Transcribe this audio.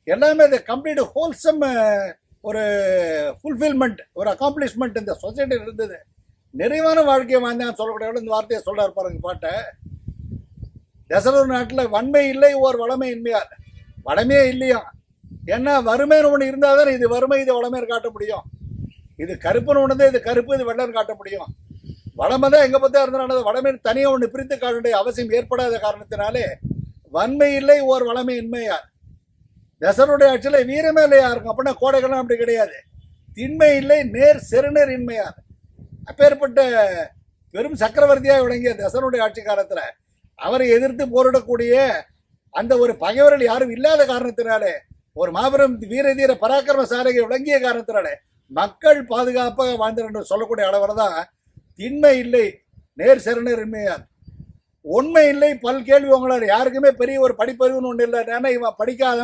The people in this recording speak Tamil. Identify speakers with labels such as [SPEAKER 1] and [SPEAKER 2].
[SPEAKER 1] எல்லாமே இது கம்ப்ளீட் ஹோல்சம் ஒரு ஃபுல்ஃபில்மெண்ட், ஒரு அக்காம்ப்ளிஷ்மெண்ட் இந்த சொசைட்டியில் இருந்தது. நிறைவான வாழ்க்கையை வாழ்ந்தான்னு சொல்லக்கூடிய இந்த வார்த்தையை சொல்றாரு பாருங்க பாட்டை. தசரூர் நாட்டில் வன்மை இல்லை ஓர் வளமை இன்மையார். வளமையே இல்லையா? ஏன்னா வறுமைன்னு ஒன்று இருந்தால் தானே இது வறுமை, இது வளமையை காட்ட முடியும். இது கருப்புன்னு ஒன்று தான் இது கருப்பு, இது வெள்ளன்னு காட்ட முடியும். வளமை தான் எங்கே பார்த்தா இருந்தாலும் வளமை தனியாக ஒன்று பிரித்து காட்ட வேண்டிய அவசியம் ஏற்படாத காரணத்தினாலே வன்மை இல்லை ஓர் வளமை இன்மையார். தசருடைய ஆட்சியில் வீரமே இல்லையா இருக்கும். அப்படின்னா கோடைகள்லாம் அப்படி கிடையாது. திண்மை இல்லை நேர் செருநர் இன்மையார். அப்பேற்பட்ட பெரும் சக்கரவர்த்தியாக விளங்கிய தசனுடைய ஆட்சி காலத்தில் அவரை எதிர்த்து போரிடக்கூடிய அந்த ஒரு பகைவர்கள் யாரும் இல்லாத காரணத்தினாலே, ஒரு மாபெரும் வீரதீர பராக்கிரமசாலிகள் விளங்கிய காரணத்தினாலே மக்கள் பாதுகாப்பாக வாழ்ந்தார் சொல்லக்கூடிய அளவில் தான் திண்மை இல்லை நேர் செருநர் இன்மையார். உண்மை இல்லை பல் கேள்வி உங்களால் யாருக்குமே பெரிய ஒரு படிப்பறிவுன்னு ஒன்று இல்லை. ஏன்னா இவன் படிக்காத